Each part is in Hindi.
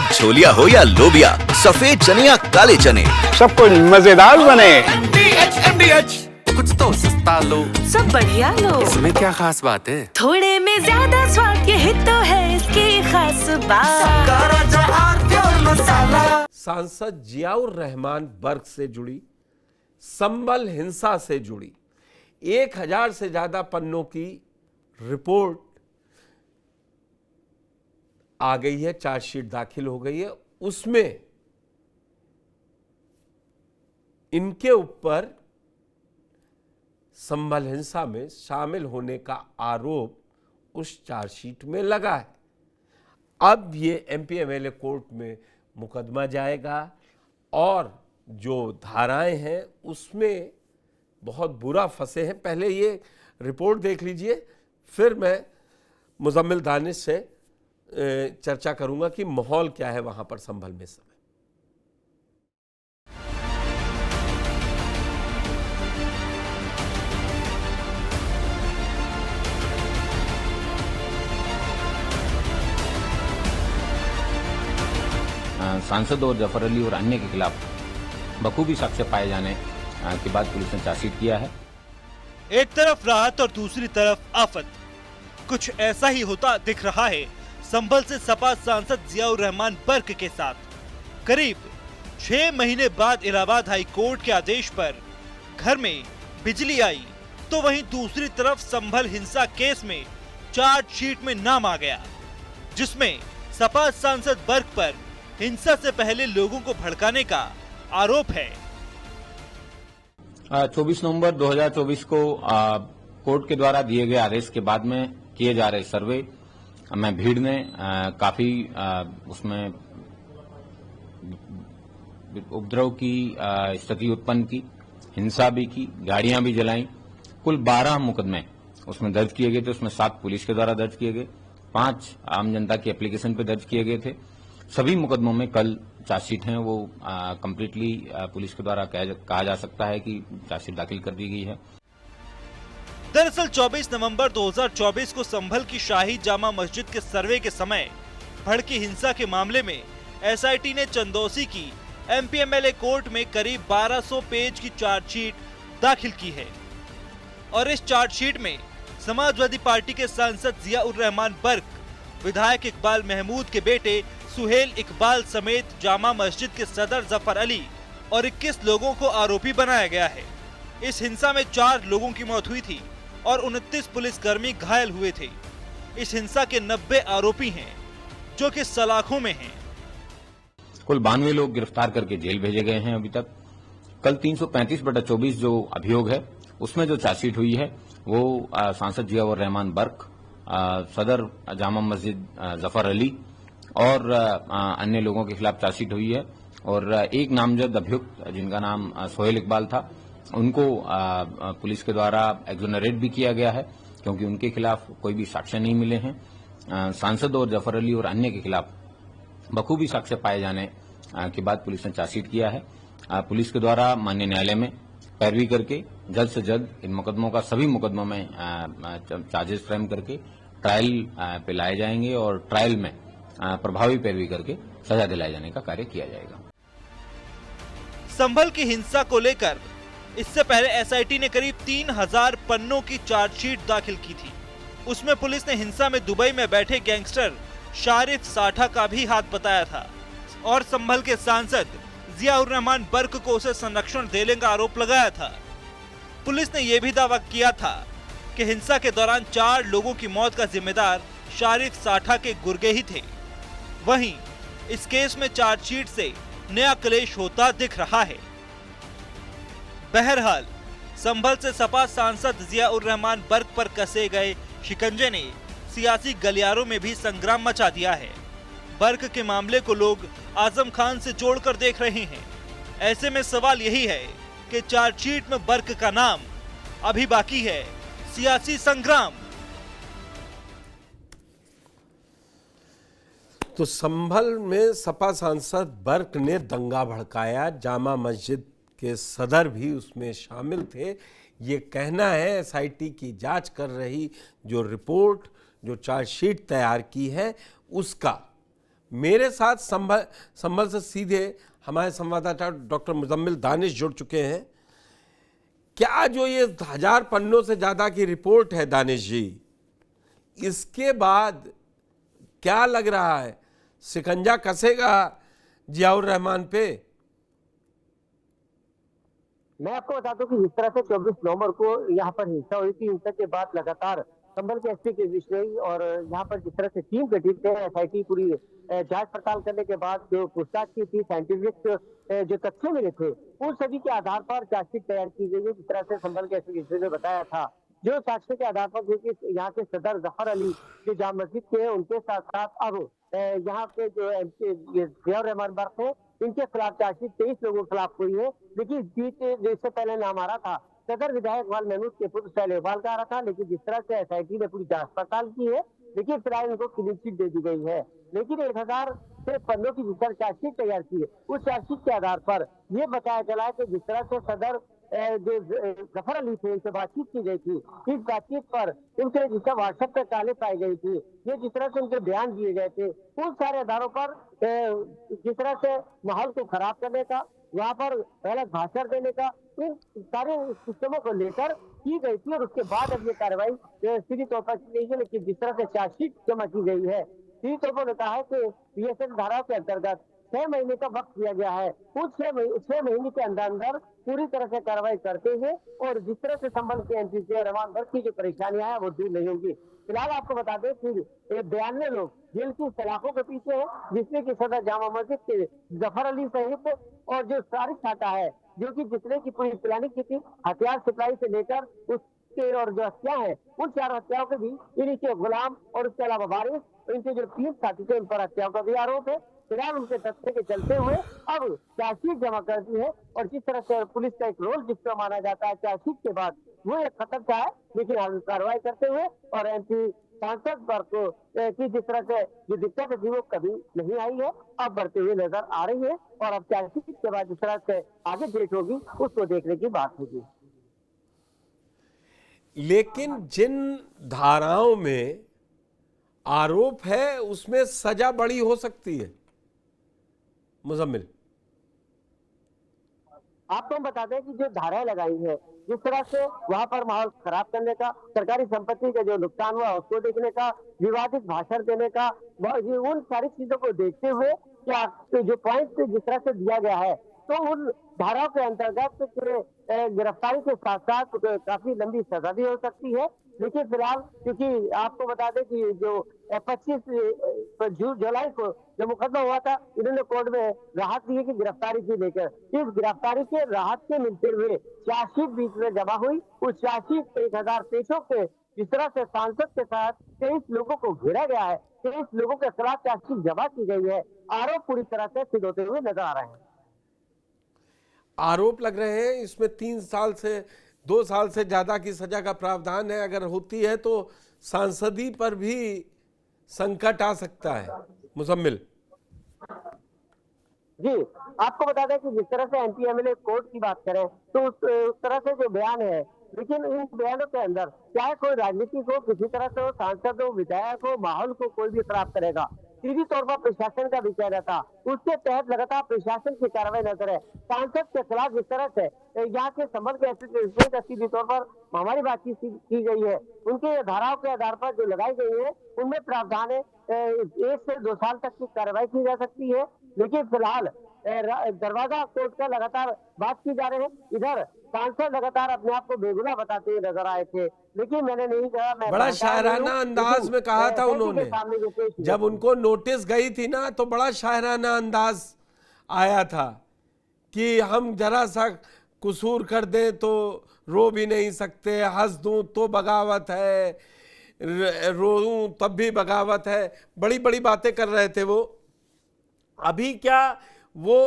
अब छोलिया हो या लोबिया, सफेद चने या काले चने, सब कुछ मजेदार बने। कुछ तो सस्ता लो, सब बढ़िया लो। इसमें क्या खास बात है? थोड़े में ज्यादा स्वाद, यही तो है इसकी खास बात। सांसद जियाउर रहमान बर्क से जुड़ी, संभल हिंसा से जुड़ी 1000 से ज्यादा पन्नों की रिपोर्ट आ गई है, चार्जशीट दाखिल हो गई है। उसमें इनके ऊपर संभल हिंसा में शामिल होने का आरोप उस चार्जशीट में लगा है। अब ये एमपी एमएलए कोर्ट में मुकदमा जाएगा और जो धाराएं हैं उसमें बहुत बुरा फंसे हैं। पहले ये रिपोर्ट देख लीजिए, फिर मैं मुजम्मिल दानिश से चर्चा करूंगा कि माहौल क्या है वहां पर संभल में इस समय। सांसद और जफर अली और अन्य के खिलाफ बखूबी साक्ष्य पाए जाने के बाद पुलिस ने चार्जशीट किया है। एक तरफ राहत और दूसरी तरफ आफत, कुछ ऐसा ही होता दिख रहा है संभल से सपा सांसद जियाउर रहमान बर्क के साथ। करीब 6 महीने बाद इलाहाबाद हाई कोर्ट के आदेश पर घर में बिजली आई, तो वहीं दूसरी तरफ संभल हिंसा केस में चार्जशीट में नाम आ गया, जिसमें सपा सांसद बर्क पर हिंसा से पहले लोगों को भड़काने का आरोप है। 24 नवंबर 2024 को कोर्ट के द्वारा दिए गए आदेश के बाद में किए जा रहे सर्वे में भीड़ ने काफी उसमें उपद्रव की स्थिति उत्पन्न की, हिंसा भी की, गाड़ियां भी जलाई। कुल 12 मुकदमे उसमें दर्ज किए गए थे। उसमें 7 पुलिस के द्वारा दर्ज किए गए, 5 आम जनता की एप्लीकेशन पे दर्ज किए गए थे। सभी मुकदमों में कल चार्जशीट हैं वो कंप्लीटली पुलिस के द्वारा कहा जा सकता है कि चार्जशीट दाखिल कर दी गई है। दरअसल 24 नवंबर 2024 को संभल की शाही जामा मस्जिद के सर्वे के समय भड़की हिंसा के मामले में एसआईटी ने चंदौसी की एमपीएमएलए कोर्ट में करीब 1200 पेज की चार्जशीट दाखिल की है। और इस चार्जशीट में समाजवादी पार्टी के सांसद जियाउर रहमान बर्क, विधायक इकबाल महमूद के बेटे सुहेल इकबाल समेत जामा मस्जिद के सदर जफर अली और 21 लोगों को आरोपी बनाया गया है। इस हिंसा में 4 लोगों की मौत हुई थी और 29 पुलिसकर्मी घायल हुए थे। इस हिंसा के 90 आरोपी हैं जो कि सलाखों में हैं। कुल 92 लोग गिरफ्तार करके जेल भेजे गए हैं अभी तक। कल 335/24 जो अभियोग है उसमें जो चार्जशीट हुई है वो सांसद जियाउर रहमान बर्क, सदर जामा मस्जिद जफर अली और अन्य लोगों के खिलाफ चार्जशीट हुई है। और एक नामजद अभियुक्त जिनका नाम सुहेल इकबाल था, उनको पुलिस के द्वारा एक्सोनरेट भी किया गया है क्योंकि उनके खिलाफ कोई भी साक्ष्य नहीं मिले हैं। सांसद और जफर अली और अन्य के खिलाफ बखूबी साक्ष्य पाए जाने के बाद पुलिस ने चार्जशीट किया है। पुलिस के द्वारा माननीय न्यायालय में पैरवी करके जल्द से जल्द इन मुकदमों का सभी मुकदमों में चार्जेस फ्रेम करके ट्रायल पे लाए जाएंगे और ट्रायल में प्रभावी पैरवी करके सजा दिलाए जाने का कार्य किया जाएगा। संभल की हिंसा को लेकर इससे पहले एसआईटी ने करीब 3000 पन्नों की चार्जशीट दाखिल की थी। उसमें पुलिस ने हिंसा में दुबई में बैठे गैंगस्टर शारिफ साठा का भी हाथ बताया था और संभल के सांसद जियाउर रहमान बर्क को उसे संरक्षण देने का आरोप लगाया था। पुलिस ने यह भी दावा किया था कि हिंसा के दौरान 4 लोगों की मौत का जिम्मेदार शारिफ साठा के गुर्गे ही थे। वहीं इस केस में चार्जशीट से नया क्लेश होता दिख रहा है। बहरहाल संभल से सपा सांसद जियाउर रहमान बर्क पर कसे गए शिकंजे ने सियासी गलियारों में भी संग्राम मचा दिया है। बर्क के मामले को लोग आजम खान से जोड़कर देख रहे हैं। ऐसे में सवाल यही है कि चार्जशीट में बर्क का नाम, अभी बाकी है सियासी संग्राम। तो संभल में सपा सांसद बर्क ने दंगा भड़काया, जामा मस्जिद के सदर भी उसमें शामिल थे। ये कहना है एसआईटी की जांच कर रही जो रिपोर्ट, जो चार्जशीट तैयार की है उसका। मेरे साथ संभल से सीधे हमारे संवाददाता डॉक्टर मुजम्मिल दानिश जुड़ चुके हैं। क्या जो ये 1000 पन्नों से ज़्यादा की रिपोर्ट है दानिश जी, इसके बाद क्या लग रहा है, शिकंजा कसेगा जियाउर रहमान पे? मैं आपको बता दूं कि जिस तरह से 24 नवंबर को यहाँ पर हिंसा हुई थी, हिंसा के बाद लगातार संभल के एसपी के विषय और यहाँ पर जिस तरह से टीम गठित है, एसआईटी पूरी जांच पड़ताल करने के बाद जो पूछताछ की थी, साइंटिफिक जो तथ्य मिले थे, उन सभी के आधार पर चार्जशीट तैयार की गई है। जिस तरह से संभल के एसपी विषय ने बताया था, जो साक्ष्य के आधार पर क्योंकि यहाँ के सदर जफर अली जो जामा मस्जिद के हैं, उनके साथ साथ अब यहाँ पे जो जियाउर रहमान बर्क है, इनके खिलाफ चार्जशीट 23 लोगों के खिलाफ हुई है। लेकिन बीच इससे पहले नाम आ रहा था सदर विधायक वाल महमूद के पुत्र सैल इकबाल का आ रहा था, लेकिन जिस तरह से एसआईटी ने पूरी जांच पड़ताल की है, लेकिन फिलहाल इनको क्लीन चिट दे दी गई है। लेकिन 1000 से पन्नों की जिस तरह चार्जशीट तैयार की है, उस चार्जशीट के आधार पर यह बताया चला है कि जिस तरह से सदर जो जफर अली थे, इनसे बातचीत की गई थी, इस बातचीत पर इनसे जिस तरह व्हाट्सएप पे काले पाई गई थी, ये जिस तरह से उनके बयान दिए गए थे, उन सारे आधारों पर जिस तरह से माहौल को खराब करने का, वहाँ पर गलत भाषण देने का, इन सारे सिस्टमों को लेकर की गई थी। और उसके बाद अब ये कार्रवाई सीधी तौर पर की गई है। लेकिन जिस तरह से चार्जशीट जमा की गई है, सीधी तौर पर कहा है कि पीएसएल धाराओं के अंतर्गत 6 महीने का वक्त दिया गया है। उस 6 महीने के अंदर पूरी तरह से कार्रवाई करते हुए और जिस तरह से संबंध के एमपी जियाउर रहमान बर्क की जो परेशानियां हैं वो दूर नहीं होंगी। फिलहाल आपको बता दें कि 92 लोग जेल की सलाखों के पीछे है, जिसमें कि सदर जामा मस्जिद के जफर अली सहित और जो सारिक छाटा है, जो कि जितने की पूरी प्लानिंग की थी, हथियार सप्लाई से लेकर उसके और जो हत्या है, उन 4 हत्याओं के भी इन्हीं के गुलाम और उसके अलावा वारिस, इनके जो 3 साथी थे, उन पर हत्याओं का भी आरोप है। फिलहाल उनके तथ्य के चलते हुए अब चार्जशीट जमा कर दी है और जिस तरह से पुलिस का एक रोल जिसका माना जाता है चार्जशीट के बाद, वो एक खत्म था है, लेकिन आगे कार्रवाई करते हुए और एमपी सांसद पर को की जिस तरह से जो दिक्कत थी वो कभी नहीं आई है, अब बढ़ते हुए नजर आ रही है। और अब चार्जशीट के बाद जिस तरह से आगे डेट होगी उसको देखने की बात होगी। लेकिन जिन धाराओं में आरोप है उसमें सजा बड़ी हो सकती है मुजम्मिल। आपको हम बता दें कि जो धाराएं लगाई है, जिस तरह से वहां पर माहौल खराब करने का, सरकारी संपत्ति का जो नुकसान हुआ उसको देखने का, विवादित भाषण देने का, उन सारी चीजों को देखते हुए क्या तो जो पॉइंट जिस तरह से दिया गया है, तो उन धाराओं के अंतर्गत गिरफ्तारी के साथ साथ काफी लंबी सजा भी हो सकती है। लेकिन फिलहाल क्योंकि आपको बता दें कि जो 25 जुलाई को जो मुकदमा हुआ था, इन्होंने कोर्ट में राहत दी है कि गिरफ्तारी की लेकर, इस गिरफ्तारी के राहत के मिलते हुए चार्जशीट बीच में जमा हुई। उस चार्जशीट 1000 पेशों के जिस तरह से सांसद के साथ 23 लोगों को घेरा गया है, 23 लोगों के खिलाफ चार्जशीट जमा की गई है, आरोप पूरी तरह से सिद्ध होते हुए नजर आ रहे हैं। आरोप लग रहे हैं इसमें 3 साल से 2 साल से ज्यादा की सजा का प्रावधान है। अगर होती है तो सांसदी पर भी संकट आ सकता है मुजम्मिल। जी, आपको बता दें कि जिस तरह से एमपी एमएलए कोर्ट की बात करें तो उस तरह से जो बयान है, लेकिन इन बयानों के अंदर चाहे कोई राजनीतिक हो, किसी तरह से हो, सांसद हो, विधायक हो, माहौल को कोई भी खराब करेगा, सीधी तौर पर प्रशासन का भी कहना था, उसके तहत लगातार प्रशासन की कार्रवाई नजर है। सांसद के खिलाफ जिस तरह से यहाँ के संबल के एसपी सीधी तौर पर हमारी बातचीत की गई है, उनके धाराओं के आधार पर जो लगाई गई है उनमें प्रावधान है 1 से 2 साल तक की कार्रवाई की जा सकती है। लेकिन फिलहाल दरवाजा कोर्ट का लगातार बात की जा रही है। इधर सांसद लगातार अपने आप को बेगुनाह बताते हुए नजर आए थे, लेकिन मैंने नहीं कहा, मैं बड़ा शायराना अंदाज में कहा था उन्होंने, जब उनको नोटिस गई थी ना तो बड़ा शायराना अंदाज आया था कि हम जरा सा कसूर कर दें तो रो भी नहीं सकते, हंस दूं तो बगावत है, रोऊं तब भी बगावत है, बड़ी बड़ी बातें कर रहे थे वो। अभी क्या वो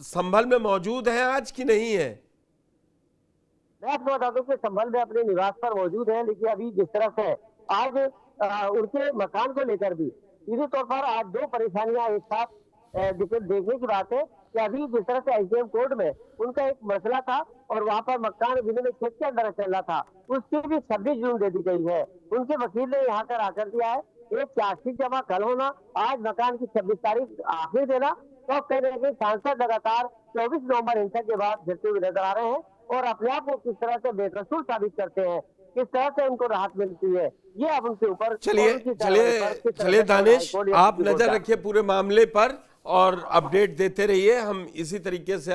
संभल में मौजूद है आज की नहीं है? मैं आपको बता दूं कि संभल में अपने निवास पर मौजूद है, लेकिन अभी जिस तरह से आज उनके मकान को लेकर भी सीधे तौर पर आज 2 परेशानियां एक साथ देखने की बात है कि अभी जिस तरह से एसडीएम कोर्ट में उनका एक मसला था और वहां पर मकान जिन्होंने खेत के अंदर चल रहा था, उसकी भी 26 जून दे दी गई है। उनके वकील ने यहाँ कर आकर दिया है एक चार्जशीट जमा कल होना, आज मकान की 26 तारीख आखिरी देना, तो कह रहे हैं कि सांसद लगातार 24 नवंबर हिंसा के बाद गिरते हुए नजर आ रहे हैं और अपने आप को किस तरह से बेकसूर साबित करते हैं, किस तरह से उनको राहत मिलती है, ये अब उनके ऊपर। चलिए दानिश, आप नजर रखिए पूरे मामले पर और अपडेट देते रहिए। हम इसी तरीके से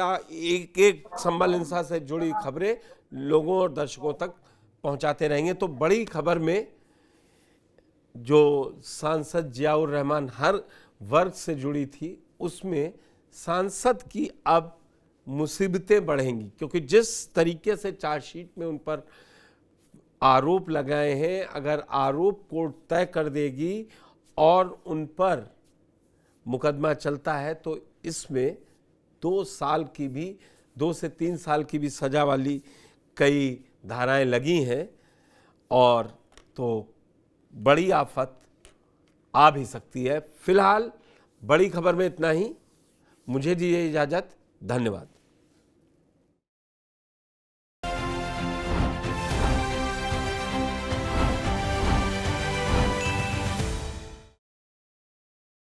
एक एक संभल हिंसा से जुड़ी खबरें लोगों और दर्शकों तक पहुंचाते रहेंगे। तो बड़ी खबर में जो सांसद जियाउर रहमान हर वर्ग से जुड़ी थी, उसमें सांसद की अब मुसीबतें बढ़ेंगी, क्योंकि जिस तरीके से चार्जशीट में उन पर आरोप लगाए हैं, अगर आरोप कोर्ट तय कर देगी और उन पर मुकदमा चलता है तो इसमें 2 से 3 साल की भी सजा वाली कई धाराएं लगी हैं और तो बड़ी आफत आ भी सकती है। फिलहाल बड़ी खबर में इतना ही। मुझे दीजिए इजाजत। धन्यवाद।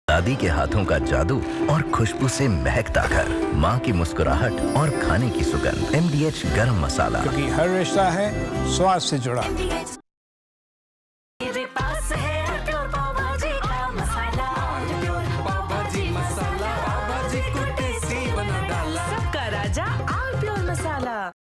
दादी के हाथों का जादू और खुशबू से महकता घर, माँ की मुस्कुराहट और खाने की सुगंध। MDH गरम मसाला, क्योंकि हर रिश्ता है स्वाद से जुड़ा।